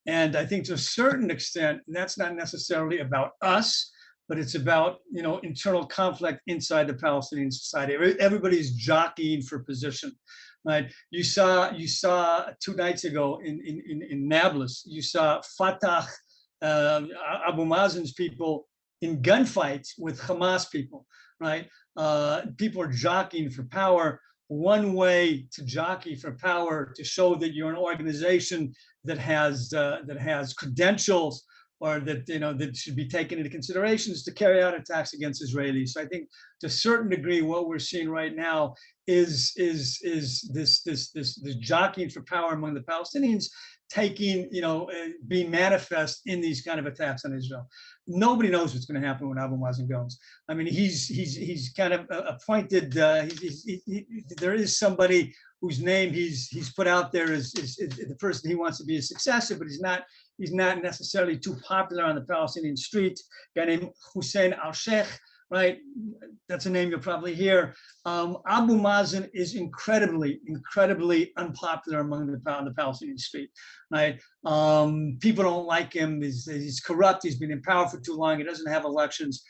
And I think to a certain extent, that's not necessarily about us, but it's about, internal conflict inside the Palestinian society. Everybody's jockeying for position. right? You saw 2 nights ago in Nablus, you saw Fatah, Abu Mazen's people in gunfights with Hamas people, right? People are jockeying for power. One way to jockey for power, to show that you're an organization that has credentials, or that that should be taken into consideration, is to carry out attacks against Israelis. So I think to a certain degree, what we're seeing right now is this jockeying for power among the Palestinians taking, being manifest in these kind of attacks on Israel. Nobody knows what's going to happen when Abu Mazen goes. I mean, he's kind of appointed. There is somebody whose name he's put out there as the person he wants to be a successor, but he's not necessarily too popular on the Palestinian street. A guy named Hussein al-Sheikh, right? That's a name you'll probably hear. Abu Mazen is incredibly unpopular among the Palestinian street, right? People don't like him. He's corrupt. He's been in power for too long. He doesn't have elections.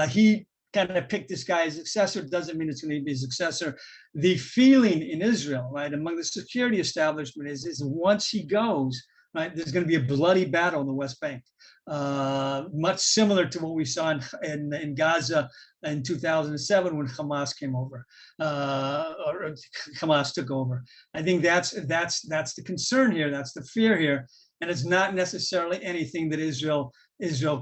He kind of picked this guy as successor. Doesn't mean it's going to be a successor. The feeling in Israel, right, among the security establishment is once he goes, right, there's going to be a bloody battle in the West Bank, much similar to what we saw in Gaza in 2007 when Hamas came over, or Hamas took over. I think that's the concern here. That's the fear here, and it's not necessarily anything that Israel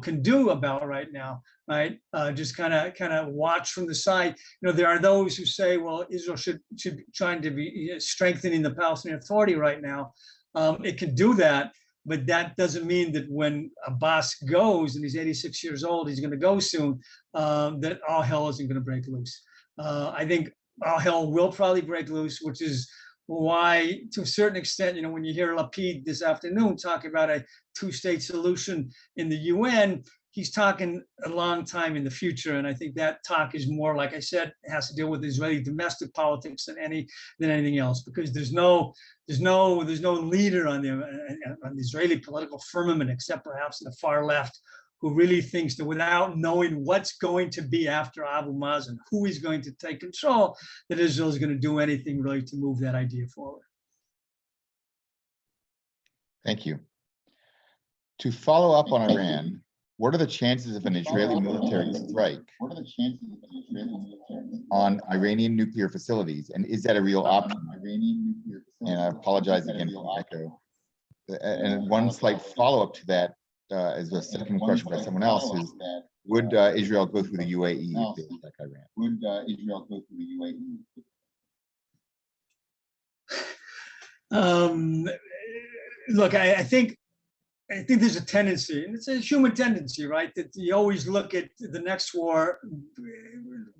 can do about right now. Right, just kind of watch from the side. There are those who say, well, Israel should be trying to be strengthening the Palestinian Authority right now. It can do that, but that doesn't mean that when Abbas goes, and he's 86 years old, he's going to go soon, that all hell isn't going to break loose. I think all hell will probably break loose, which is why, to a certain extent, when you hear Lapid this afternoon talk about a two-state solution in the UN, he's talking a long time in the future, and I think that talk is more, like I said, has to deal with Israeli domestic politics than anything else, because there's no leader on the Israeli political firmament, except perhaps the far left, who really thinks that without knowing what's going to be after Abu Mazen, who is going to take control, that Israel is going to do anything really to move that idea forward. Thank you. To follow up on Iran, what are the chances of an Israeli military strike on Iranian nuclear facilities? And is that a real option? And I apologize again for the echo. And one slight follow-up to that, as a second question by someone else, is would Israel go through the UAE if they attack Iran? Would Israel go through the UAE? Look, I think there's a tendency, and it's a human tendency, right, that you always look at the next war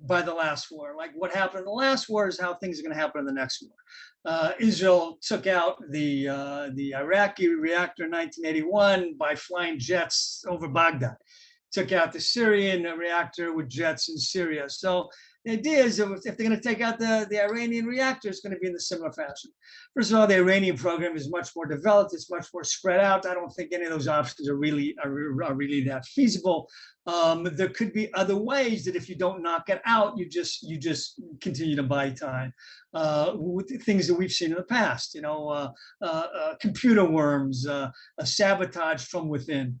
by the last war. Like what happened in the last war is how things are going to happen in the next war. Israel took out the Iraqi reactor in 1981 by flying jets over Baghdad. Took out the Syrian reactor with jets in Syria. So the idea is if they're going to take out the Iranian reactor, it's going to be in a similar fashion. First of all, the Iranian program is much more developed. It's much more spread out. I don't think any of those options are really that feasible. There could be other ways that if you don't knock it out, you just continue to buy time. With things that we've seen in the past, computer worms, sabotage from within.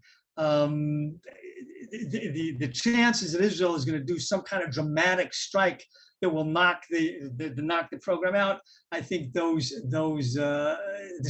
The chances that Israel is going to do some kind of dramatic strike that will knock the program out, I think the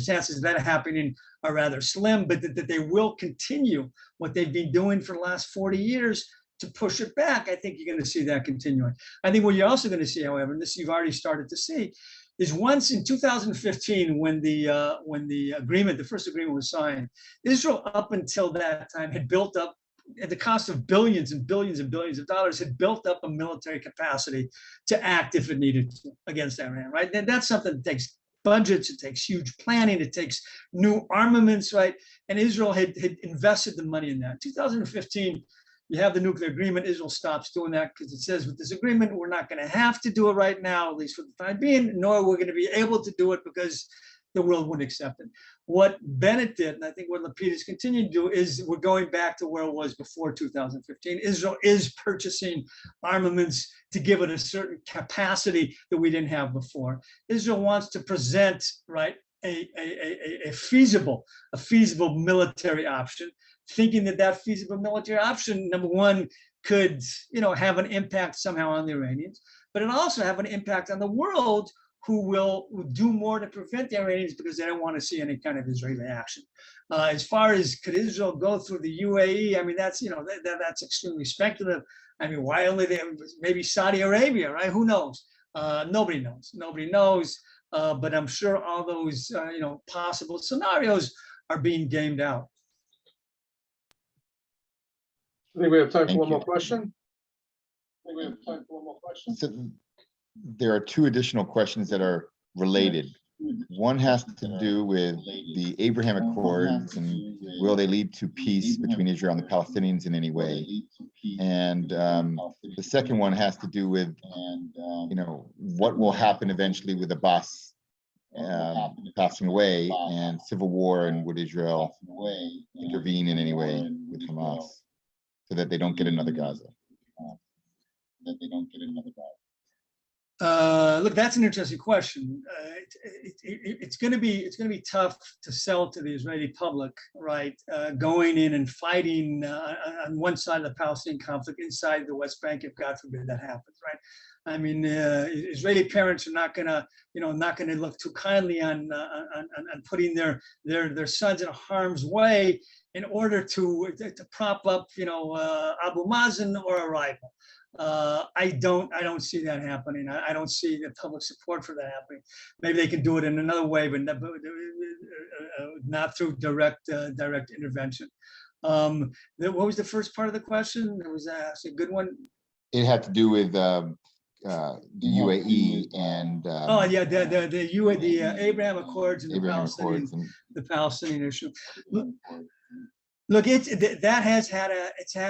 chances of that happening are rather slim, but that they will continue what they've been doing for the last 40 years to push it back. I think you're going to see that continuing. I think what you're also going to see, however, and this you've already started to see, is once in 2015, when the first agreement was signed, Israel up until that time had built up, at the cost of billions and billions and billions of dollars, had built up a military capacity to act if it needed to against Iran, right? And that's something that takes budgets, it takes huge planning, it takes new armaments, right? And Israel had invested the money in that. In 2015, you have the nuclear agreement. Israel stops doing that because it says with this agreement, we're not going to have to do it right now, at least for the time being, nor we're going to be able to do it because the world wouldn't accept it. What Bennett did, and I think what Lapid is continuing to do, is we're going back to where it was before 2015. Israel is purchasing armaments to give it a certain capacity that we didn't have before. Israel wants to present, right, a feasible military option, thinking that feasible military option, number one, could, have an impact somehow on the Iranians, but it also have an impact on the world, who will do more to prevent the Iranians because they don't want to see any kind of Israeli action. As far as could Israel go through the UAE, I mean, that's, that's extremely speculative. I mean, why only maybe Saudi Arabia, right? Who knows? Nobody knows. But I'm sure all those, possible scenarios are being gamed out. I think we have time for Thank one more you. question. So there are two additional questions that are related. One has to do with the Abraham Accords and will they lead to peace between Israel and the Palestinians in any way? And the second one has to do with, what will happen eventually with Abbas passing away and civil war, and would Israel intervene in any way with Hamas so that they don't get another Gaza? Look, that's an interesting question. It's going to be tough to sell to the Israeli public, right? Going in and fighting on one side of the Palestinian conflict inside the West Bank, if God forbid that happens, right? I mean, Israeli parents are not going to look too kindly on putting their sons in harm's way in order to prop up, Abu Mazen or a rival. I don't see that happening. I don't see the public support for that happening. Maybe they can do it in another way, but not through direct intervention. What was the first part of the question? It was a good one. It had to do with the UAE and the Abraham Accords and the Palestinian issue. Look, that has had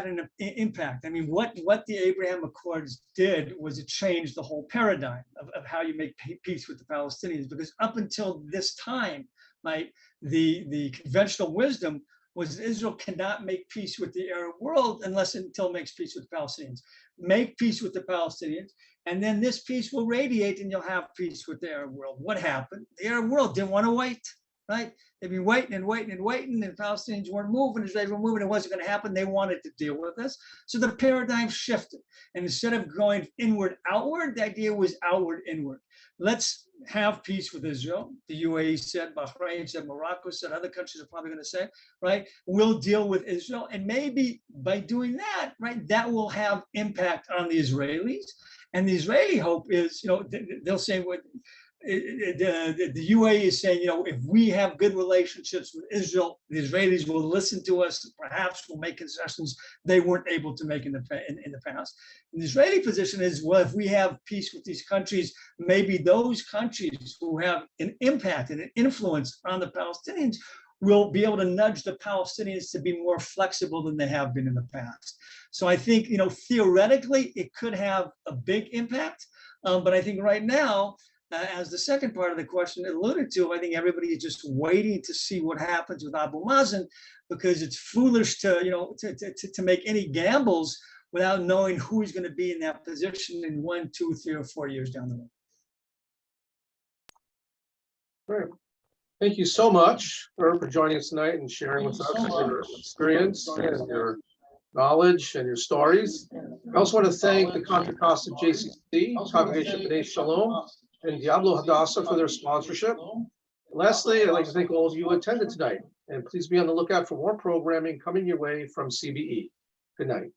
an impact. I mean, what the Abraham Accords did was it changed the whole paradigm of how you make peace with the Palestinians, because up until this time, right, the conventional wisdom was Israel cannot make peace with the Arab world until it makes peace with the Palestinians. Make peace with the Palestinians, and then this peace will radiate and you'll have peace with the Arab world. What happened? The Arab world didn't want to wait. Right? They've been waiting and the Palestinians weren't moving, Israelis were moving, it wasn't going to happen. They wanted to deal with this. So the paradigm shifted. And instead of going inward, outward, the idea was outward, inward. Let's have peace with Israel. The UAE said, Bahrain said, Morocco said, other countries are probably going to say, right? We'll deal with Israel. And maybe by doing that, right, that will have impact on the Israelis. And the Israeli hope is, they'll say what, the UAE is saying, if we have good relationships with Israel, the Israelis will listen to us, perhaps will make concessions they weren't able to make in the past. And the Israeli position is, well, if we have peace with these countries, maybe those countries who have an impact and an influence on the Palestinians will be able to nudge the Palestinians to be more flexible than they have been in the past. So I think, theoretically, it could have a big impact, but I think right now, as the second part of the question alluded to, I think everybody is just waiting to see what happens with Abu Mazen, because it's foolish to make any gambles without knowing who is going to be in that position in 1, 2, 3, or 4 years down the road. Great. Thank you so much for joining us tonight and sharing with us your experience and your knowledge and your stories. I also want to thank the Contra Costa JCC, Congregation B'nai Shalom, and Diablo Hadassah for their sponsorship. Lastly, I'd like to thank all of you who attended tonight, and please be on the lookout for more programming coming your way from CBE. Good night.